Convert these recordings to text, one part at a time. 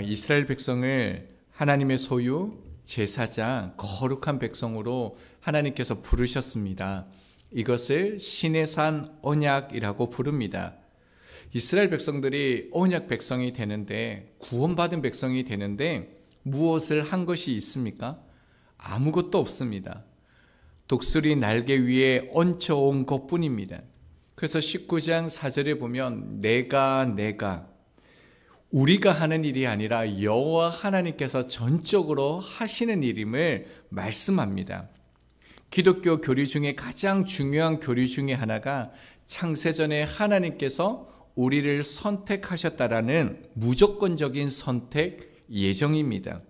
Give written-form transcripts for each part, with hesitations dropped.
이스라엘 백성을 하나님의 소유, 제사장, 거룩한 백성으로 하나님께서 부르셨습니다. 이것을 신의 산 언약이라고 부릅니다. 이스라엘 백성들이 언약 백성이 되는데, 구원받은 백성이 되는데 무엇을 한 것이 있습니까? 아무것도 없습니다. 독수리 날개 위에 얹혀온 것뿐입니다. 그래서 19장 4절에 보면 내가 우리가 하는 일이 아니라 여호와 하나님께서 전적으로 하시는 일임을 말씀합니다. 기독교 교리 중에 가장 중요한 교리 중에 하나가 창세전에 하나님께서 우리를 선택하셨다라는 무조건적인 선택 예정입니다.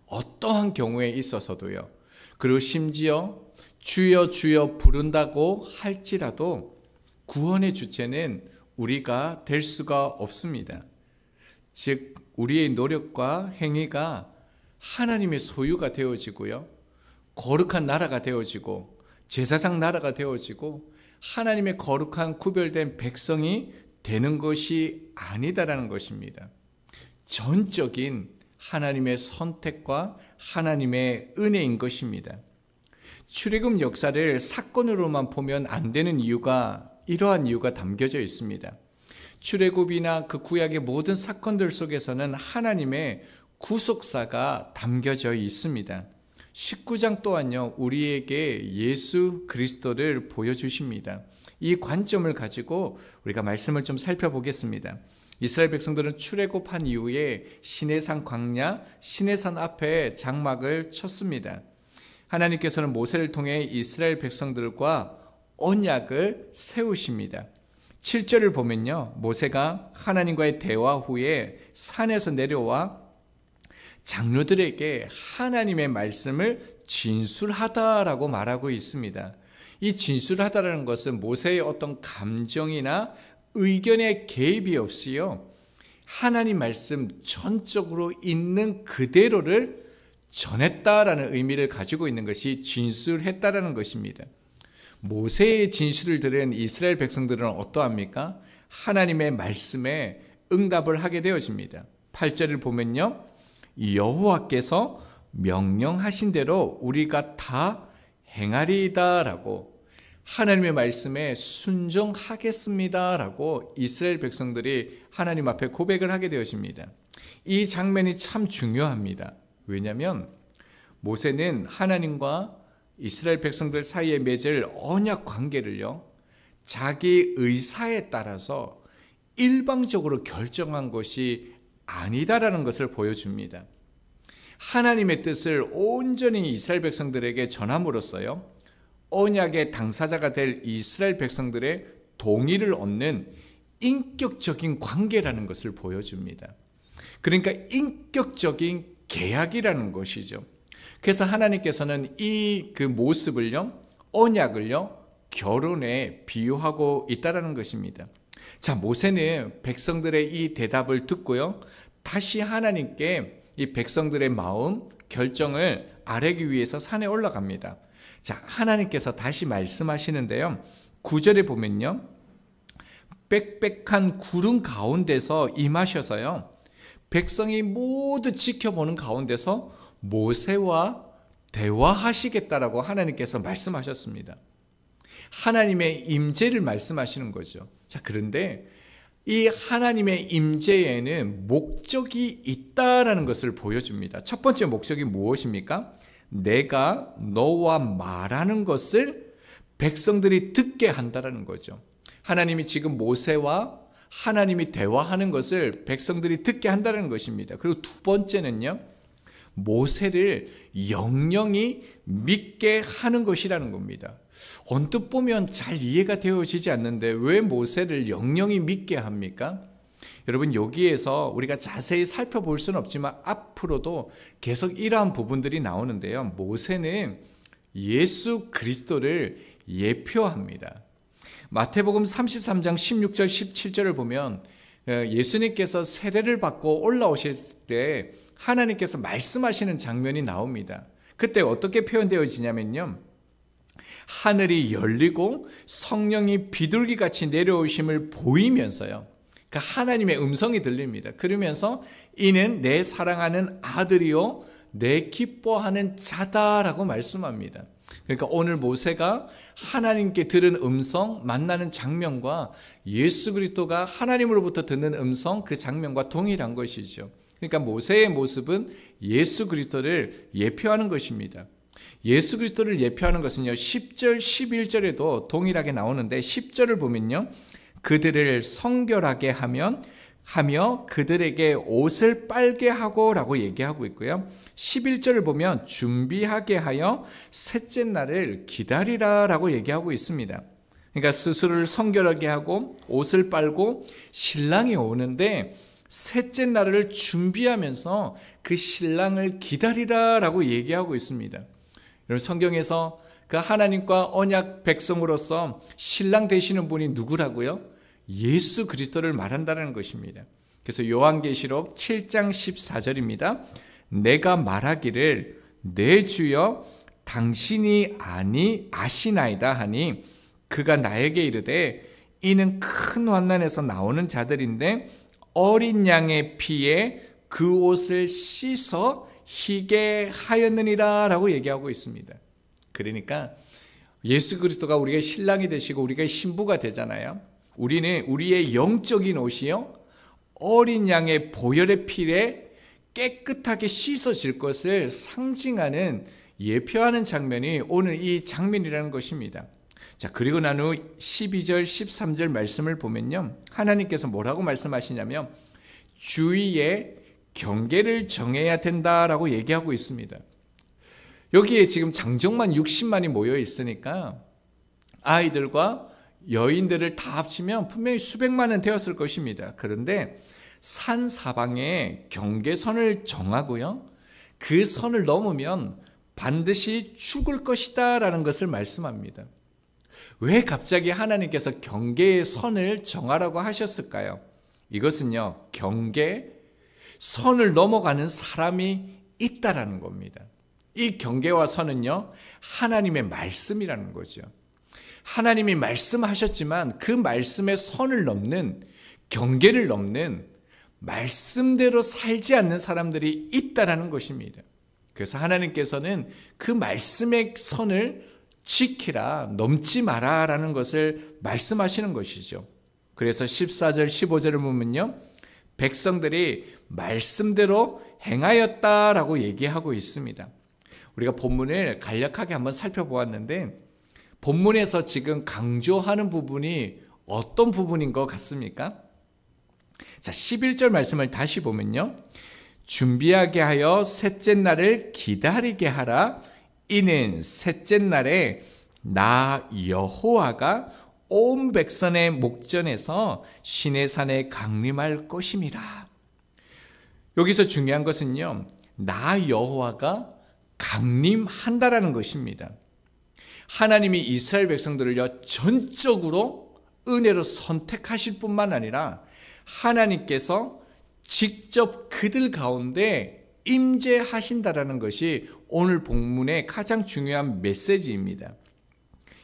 어떠한 경우에 있어서도요. 그리고 심지어 주여 주여 부른다고 할지라도 구원의 주체는 우리가 될 수가 없습니다. 즉 우리의 노력과 행위가 하나님의 소유가 되어지고요. 거룩한 나라가 되어지고 제사장 나라가 되어지고 하나님의 거룩한 구별된 백성이 되는 것이 아니다라는 것입니다. 전적인 하나님의 선택과 하나님의 은혜인 것입니다. 출애굽 역사를 사건으로만 보면 안 되는 이유가 이러한 이유가 담겨져 있습니다. 출애굽이나 그 구약의 모든 사건들 속에서는 하나님의 구속사가 담겨져 있습니다. 19장 또한요, 우리에게 예수 그리스도를 보여주십니다. 이 관점을 가지고 우리가 말씀을 좀 살펴보겠습니다. 이스라엘 백성들은 출애굽한 이후에 시내산 광야, 시내산 앞에 장막을 쳤습니다. 하나님께서는 모세를 통해 이스라엘 백성들과 언약을 세우십니다. 7절을 보면요, 모세가 하나님과의 대화 후에 산에서 내려와 장로들에게 하나님의 말씀을 진술하다라고 말하고 있습니다. 이 진술하다라는 것은 모세의 어떤 감정이나 의견의 개입이 없이요, 하나님 말씀 전적으로 있는 그대로를 전했다라는 의미를 가지고 있는 것이 진술했다라는 것입니다. 모세의 진술을 들은 이스라엘 백성들은 어떠합니까? 하나님의 말씀에 응답을 하게 되어집니다. 8절을 보면요, 여호와께서 명령하신 대로 우리가 다 행하리이다라고, 하나님의 말씀에 순종하겠습니다라고 이스라엘 백성들이 하나님 앞에 고백을 하게 되어집니다. 이 장면이 참 중요합니다. 왜냐하면 모세는 하나님과 이스라엘 백성들 사이에 맺을 언약 관계를요, 자기 의사에 따라서 일방적으로 결정한 것이 아니다라는 것을 보여줍니다. 하나님의 뜻을 온전히 이스라엘 백성들에게 전함으로써요, 언약의 당사자가 될 이스라엘 백성들의 동의를 얻는 인격적인 관계라는 것을 보여줍니다. 그러니까 인격적인 계약이라는 것이죠. 그래서 하나님께서는 그 모습을요, 언약을요, 결혼에 비유하고 있다라는 것입니다. 자, 모세는 백성들의 이 대답을 듣고요, 다시 하나님께 이 백성들의 마음, 결정을 아뢰기 위해서 산에 올라갑니다. 자, 하나님께서 다시 말씀하시는데요, 9절에 보면요, 빽빽한 구름 가운데서 임하셔서요, 백성이 모두 지켜보는 가운데서 모세와 대화하시겠다라고 하나님께서 말씀하셨습니다. 하나님의 임재를 말씀하시는 거죠. 자, 그런데 이 하나님의 임재에는 목적이 있다라는 것을 보여줍니다. 첫 번째 목적이 무엇입니까? 내가 너와 말하는 것을 백성들이 듣게 한다라는 거죠. 하나님이 지금 모세와 하나님이 대화하는 것을 백성들이 듣게 한다는 것입니다. 그리고 두 번째는요, 모세를 영영이 믿게 하는 것이라는 겁니다. 언뜻 보면 잘 이해가 되어지지 않는데 왜 모세를 영영이 믿게 합니까? 여러분, 여기에서 우리가 자세히 살펴볼 수는 없지만 앞으로도 계속 이러한 부분들이 나오는데요, 모세는 예수 그리스도를 예표합니다. 마태복음 33장 16절 17절을 보면 예수님께서 세례를 받고 올라오실 때 하나님께서 말씀하시는 장면이 나옵니다. 그때 어떻게 표현되어지냐면요, 하늘이 열리고 성령이 비둘기같이 내려오심을 보이면서요, 그러니까 하나님의 음성이 들립니다. 그러면서 이는 내 사랑하는 아들이요 내 기뻐하는 자다라고 말씀합니다. 그러니까 오늘 모세가 하나님께 들은 음성 만나는 장면과 예수 그리스도가 하나님으로부터 듣는 음성 그 장면과 동일한 것이죠. 그러니까 모세의 모습은 예수 그리스도를 예표하는 것입니다. 예수 그리스도를 예표하는 것은요 10절 11절에도 동일하게 나오는데 10절을 보면요 그들을 성결하게 하며 그들에게 옷을 빨게 하고 라고 얘기하고 있고요 11절을 보면 준비하게 하여 셋째 날을 기다리라 라고 얘기하고 있습니다. 그러니까 스스로를 성결하게 하고 옷을 빨고 신랑이 오는데 셋째 날을 준비하면서 그 신랑을 기다리라 라고 얘기하고 있습니다. 여러분 성경에서 그 하나님과 언약 백성으로서 신랑 되시는 분이 누구라고요? 예수 그리스도를 말한다는 것입니다. 그래서 요한계시록 7장 14절입니다. 내가 말하기를 내 주여 당신이 아시나이다 하니 그가 나에게 이르되 이는 큰 환난에서 나오는 자들인데 어린 양의 피에 그 옷을 씻어 희게 하였느니라 라고 얘기하고 있습니다. 그러니까 예수 그리스도가 우리의 신랑이 되시고 우리가 신부가 되잖아요. 우리는 우리의 영적인 옷이요 어린 양의 보혈의 피에 깨끗하게 씻어질 것을 상징하는 예표하는 장면이 오늘 이 장면이라는 것입니다. 자, 그리고 난 후 12절 13절 말씀을 보면요 하나님께서 뭐라고 말씀하시냐면 주위에 경계를 정해야 된다라고 얘기하고 있습니다. 여기에 지금 장정만 60만이 모여 있으니까 아이들과 여인들을 다 합치면 분명히 수백만은 되었을 것입니다. 그런데 산 사방에 경계선을 정하고요 그 선을 넘으면 반드시 죽을 것이다 라는 것을 말씀합니다. 왜 갑자기 하나님께서 경계의 선을 정하라고 하셨을까요? 이것은요 경계 선을 넘어가는 사람이 있다라는 겁니다. 이 경계와 선은요 하나님의 말씀이라는 거죠. 하나님이 말씀하셨지만 그 말씀의 선을 넘는 경계를 넘는 말씀대로 살지 않는 사람들이 있다라는 것입니다. 그래서 하나님께서는 그 말씀의 선을 지키라 넘지 마라 라는 것을 말씀하시는 것이죠. 그래서 14절 15절을 보면요 백성들이 말씀대로 행하였다라고 얘기하고 있습니다. 우리가 본문을 간략하게 한번 살펴보았는데 본문에서 지금 강조하는 부분이 어떤 부분인 것 같습니까? 자, 11절 말씀을 다시 보면요 준비하게 하여 셋째 날을 기다리게 하라. 이는 셋째 날에 나 여호와가 온 백성의 목전에서 시내산에 강림할 것임이라. 여기서 중요한 것은요 나 여호와가 강림한다라는 것입니다. 하나님이 이스라엘 백성들을 전적으로 은혜로 선택하실 뿐만 아니라 하나님께서 직접 그들 가운데 임재하신다라는 것이 오늘 본문의 가장 중요한 메시지입니다.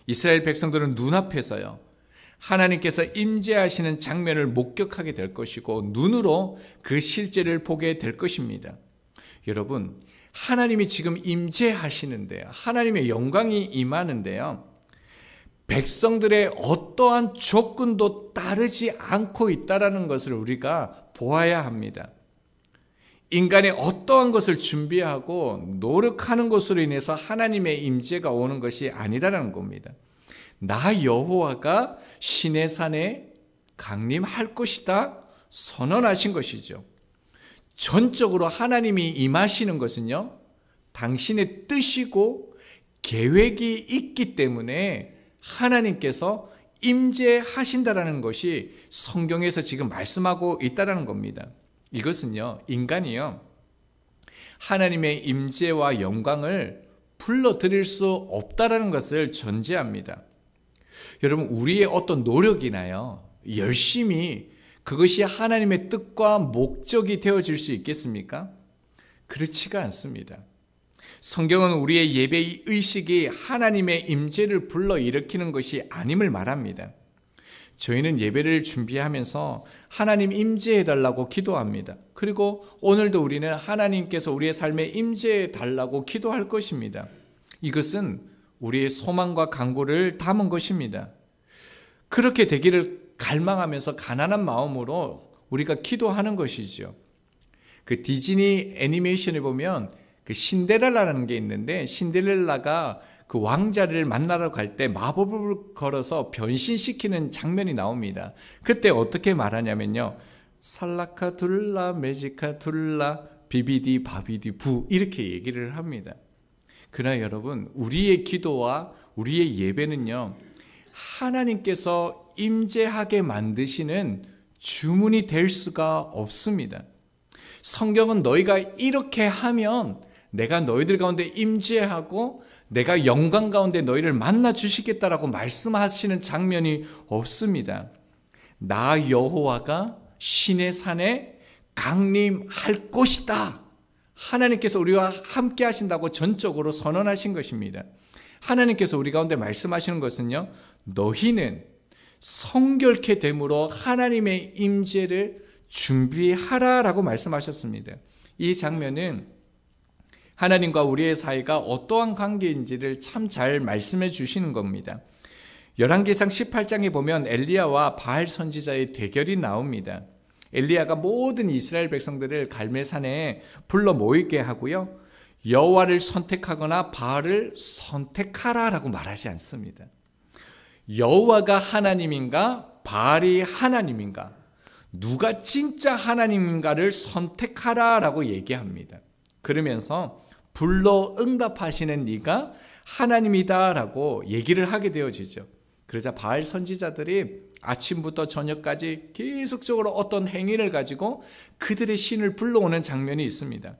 이스라엘 백성들은 눈앞에서요 하나님께서 임재하시는 장면을 목격하게 될 것이고 눈으로 그 실제를 보게 될 것입니다. 여러분 하나님이 지금 임재하시는데요 하나님의 영광이 임하는데요 백성들의 어떠한 조건도 따르지 않고 있다는 것을 우리가 보아야 합니다. 인간의 어떠한 것을 준비하고 노력하는 것으로 인해서 하나님의 임재가 오는 것이 아니라는 겁니다. 나 여호와가 시내산에 강림할 것이다 선언하신 것이죠. 전적으로 하나님이 임하시는 것은요 당신의 뜻이고 계획이 있기 때문에 하나님께서 임재하신다라는 것이 성경에서 지금 말씀하고 있다는 겁니다. 이것은요 인간이요 하나님의 임재와 영광을 불러들일 수 없다라는 것을 전제합니다. 여러분 우리의 어떤 노력이나요 열심히 그것이 하나님의 뜻과 목적이 되어질 수 있겠습니까? 그렇지가 않습니다. 성경은 우리의 예배 의식이 하나님의 임재를 불러일으키는 것이 아님을 말합니다. 저희는 예배를 준비하면서 하나님 임재해달라고 기도합니다. 그리고 오늘도 우리는 하나님께서 우리의 삶에 임재해달라고 기도할 것입니다. 이것은 우리의 소망과 간구를 담은 것입니다. 그렇게 되기를 갈망하면서 가난한 마음으로 우리가 기도하는 것이죠. 그 디즈니 애니메이션에 보면 그 신데렐라라는 게 있는데, 신데렐라가 그 왕자를 만나러 갈 때 마법을 걸어서 변신시키는 장면이 나옵니다. 그때 어떻게 말하냐면요, 살라카 둘라 매지카 둘라 비비디 바비디 부, 이렇게 얘기를 합니다. 그러나 여러분, 우리의 기도와 우리의 예배는요, 하나님께서 임재하게 만드시는 주문이 될 수가 없습니다. 성경은 너희가 이렇게 하면 내가 너희들 가운데 임재하고 내가 영광 가운데 너희를 만나 주시겠다라고 말씀하시는 장면이 없습니다. 나 여호와가 시내 산에 강림할 것이다. 하나님께서 우리와 함께 하신다고 전적으로 선언하신 것입니다. 하나님께서 우리 가운데 말씀하시는 것은요, 너희는 성결케 됨으로 하나님의 임재를 준비하라라고 말씀하셨습니다. 이 장면은 하나님과 우리의 사이가 어떠한 관계인지를 참 잘 말씀해 주시는 겁니다. 열왕기상 18장에 보면 엘리야와 바알 선지자의 대결이 나옵니다. 엘리야가 모든 이스라엘 백성들을 갈멜산에 불러 모이게 하고요, 여호와를 선택하거나 바알을 선택하라라고 말하지 않습니다. 여호와가 하나님인가 바알이 하나님인가, 누가 진짜 하나님인가를 선택하라라고 얘기합니다. 그러면서 불러 응답하시는 네가 하나님이다라고 얘기를 하게 되어지죠. 그러자 바알 선지자들이 아침부터 저녁까지 계속적으로 어떤 행위를 가지고 그들의 신을 불러오는 장면이 있습니다.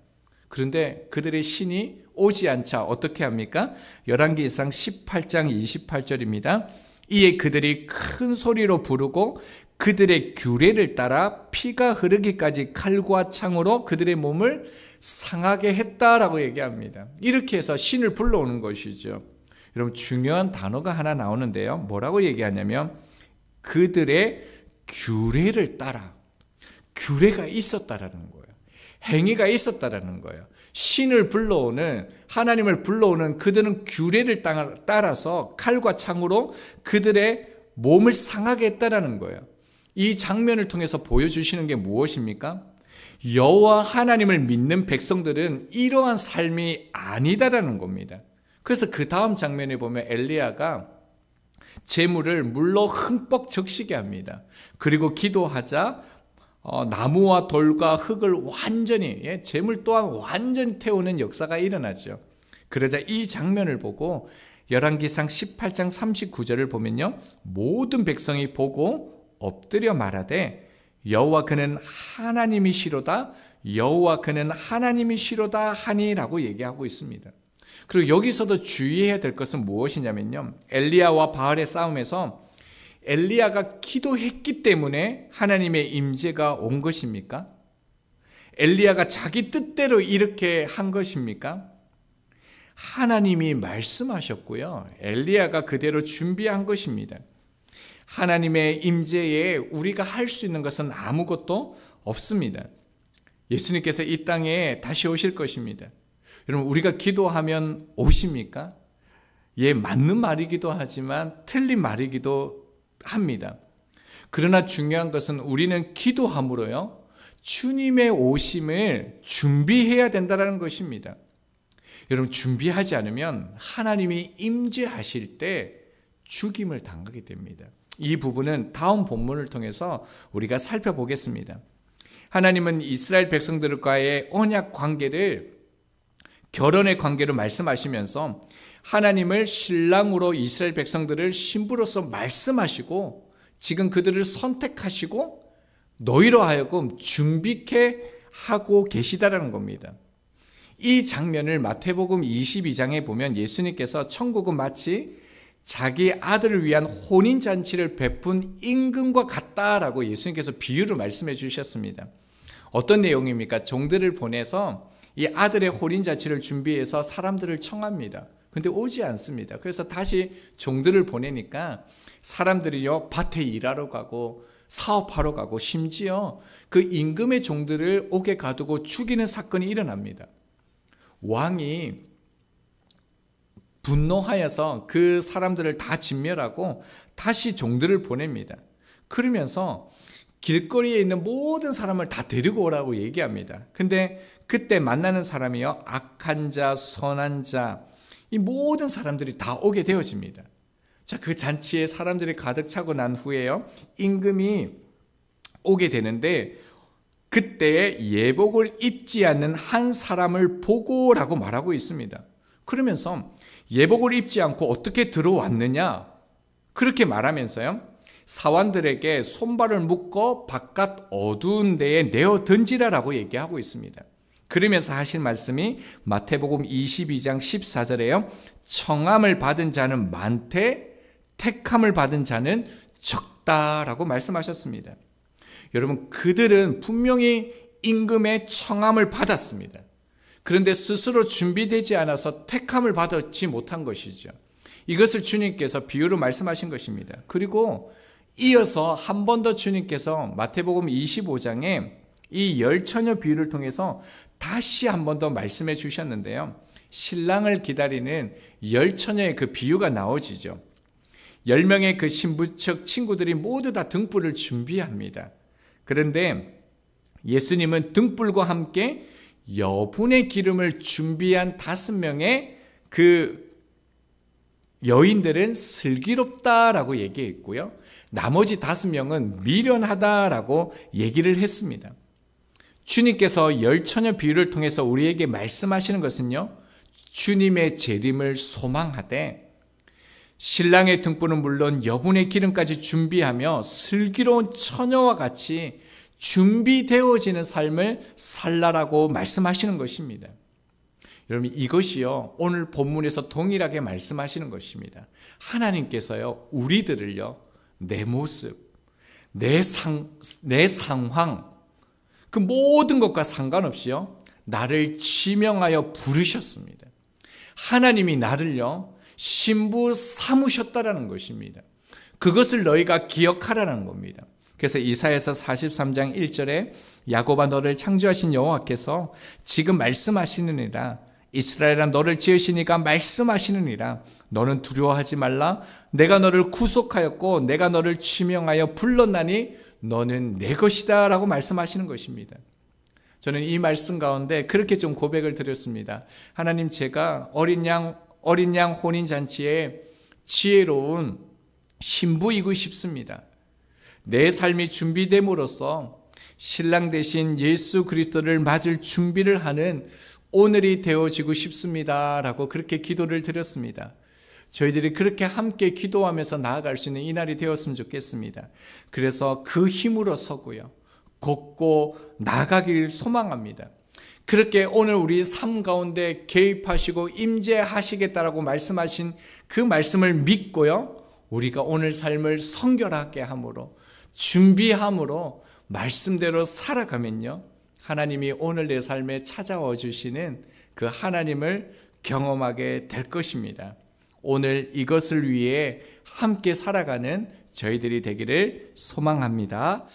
그런데 그들의 신이 오지 않자 어떻게 합니까? 열왕기상 18장 28절입니다. 이에 그들이 큰 소리로 부르고 그들의 규례를 따라 피가 흐르기까지 칼과 창으로 그들의 몸을 상하게 했다라고 얘기합니다. 이렇게 해서 신을 불러오는 것이죠. 여러분, 중요한 단어가 하나 나오는데요, 뭐라고 얘기하냐면 그들의 규례를 따라, 규례가 있었다라는 거예요. 행위가 있었다라는 거예요. 신을 불러오는, 하나님을 불러오는 그들은 규례를 따라서 칼과 창으로 그들의 몸을 상하게 했다라는 거예요. 이 장면을 통해서 보여주시는 게 무엇입니까? 여호와 하나님을 믿는 백성들은 이러한 삶이 아니다라는 겁니다. 그래서 그 다음 장면에 보면 엘리야가 재물을 물로 흠뻑 적시게 합니다. 그리고 기도하자 나무와 돌과 흙을 완전히, 재물 또한 완전히 태우는 역사가 일어나죠. 그러자 이 장면을 보고 열왕기상 18장 39절을 보면요, 모든 백성이 보고 엎드려 말하되 여호와 그는 하나님이시로다, 여호와 그는 하나님이시로다 하니라고 얘기하고 있습니다. 그리고 여기서도 주의해야 될 것은 무엇이냐면요, 엘리야와 바알의 싸움에서 엘리야가 기도했기 때문에 하나님의 임재가 온 것입니까? 엘리야가 자기 뜻대로 이렇게 한 것입니까? 하나님이 말씀하셨고요, 엘리야가 그대로 준비한 것입니다. 하나님의 임재에 우리가 할 수 있는 것은 아무것도 없습니다. 예수님께서 이 땅에 다시 오실 것입니다. 여러분, 우리가 기도하면 오십니까? 예, 맞는 말이기도 하지만 틀린 말이기도 합니다. 그러나 중요한 것은 우리는 기도함으로요, 주님의 오심을 준비해야 된다는 것입니다. 여러분, 준비하지 않으면 하나님이 임재하실 때 죽임을 당하게 됩니다. 이 부분은 다음 본문을 통해서 우리가 살펴보겠습니다. 하나님은 이스라엘 백성들과의 언약 관계를 결혼의 관계로 말씀하시면서 하나님을 신랑으로 이스라엘 백성들을 신부로서 말씀하시고 지금 그들을 선택하시고 너희로 하여금 준비케 하고 계시다라는 겁니다. 이 장면을 마태복음 22장에 보면 예수님께서 천국은 마치 자기 아들을 위한 혼인잔치를 베푼 임금과 같다라고 예수님께서 비유를 말씀해 주셨습니다. 어떤 내용입니까? 종들을 보내서 이 아들의 혼인잔치를 준비해서 사람들을 청합니다. 근데 오지 않습니다. 그래서 다시 종들을 보내니까 사람들이요, 밭에 일하러 가고 사업하러 가고 심지어 그 임금의 종들을 옥에 가두고 죽이는 사건이 일어납니다. 왕이 분노하여서 그 사람들을 다 진멸하고 다시 종들을 보냅니다. 그러면서 길거리에 있는 모든 사람을 다 데리고 오라고 얘기합니다. 근데 그때 만나는 사람이요, 악한 자, 선한 자, 이 모든 사람들이 다 오게 되어집니다. 자, 그 잔치에 사람들이 가득 차고 난 후에요, 임금이 오게 되는데 그때 예복을 입지 않는 한 사람을 보고라고 말하고 있습니다. 그러면서 예복을 입지 않고 어떻게 들어왔느냐, 그렇게 말하면서요, 사환들에게 손발을 묶어 바깥 어두운 데에 내어 던지라라고 얘기하고 있습니다. 그러면서 하신 말씀이 마태복음 22장 14절에요. 청함을 받은 자는 많되 택함을 받은 자는 적다라고 말씀하셨습니다. 여러분, 그들은 분명히 임금의 청함을 받았습니다. 그런데 스스로 준비되지 않아서 택함을 받지 못한 것이죠. 이것을 주님께서 비유로 말씀하신 것입니다. 그리고 이어서 한 번 더 주님께서 마태복음 25장에 이 열처녀 비유를 통해서 다시 한 번 더 말씀해 주셨는데요. 신랑을 기다리는 열처녀의 그 비유가 나오지죠. 10명의 그 신부측 친구들이 모두 다 등불을 준비합니다. 그런데 예수님은 등불과 함께 여분의 기름을 준비한 5명의 그 여인들은 슬기롭다라고 얘기했고요. 나머지 5명은 미련하다라고 얘기를 했습니다. 주님께서 열처녀 비유를 통해서 우리에게 말씀하시는 것은요, 주님의 재림을 소망하되 신랑의 등불은 물론 여분의 기름까지 준비하며 슬기로운 처녀와 같이 준비되어지는 삶을 살라라고 말씀하시는 것입니다. 여러분, 이것이요, 오늘 본문에서 동일하게 말씀하시는 것입니다. 하나님께서요, 우리들을요, 내 모습, 내 상황, 그 모든 것과 상관없이요, 나를 지명하여 부르셨습니다. 하나님이 나를요, 신부 삼으셨다라는 것입니다. 그것을 너희가 기억하라는 겁니다. 그래서 이사야서 43장 1절에 야곱아, 너를 창조하신 여호와께서 지금 말씀하시느니라, 이스라엘아, 너를 지으시니까 말씀하시느니라, 너는 두려워하지 말라, 내가 너를 구속하였고 내가 너를 지명하여 불렀나니 너는 내 것이다 라고 말씀하시는 것입니다. 저는 이 말씀 가운데 그렇게 좀 고백을 드렸습니다. 하나님, 제가 어린 양 혼인잔치에 지혜로운 신부이고 싶습니다. 내 삶이 준비됨으로써 신랑 대신 예수 그리스도를 맞을 준비를 하는 오늘이 되어지고 싶습니다 라고 그렇게 기도를 드렸습니다. 저희들이 그렇게 함께 기도하면서 나아갈 수 있는 이 날이 되었으면 좋겠습니다. 그래서 그 힘으로 서고요, 걷고 나가기를 소망합니다. 그렇게 오늘 우리 삶 가운데 개입하시고 임재하시겠다라고 말씀하신 그 말씀을 믿고요, 우리가 오늘 삶을 성결하게 함으로, 준비함으로 말씀대로 살아가면요, 하나님이 오늘 내 삶에 찾아와 주시는 그 하나님을 경험하게 될 것입니다. 오늘 이것을 위해 함께 살아가는 저희들이 되기를 소망합니다.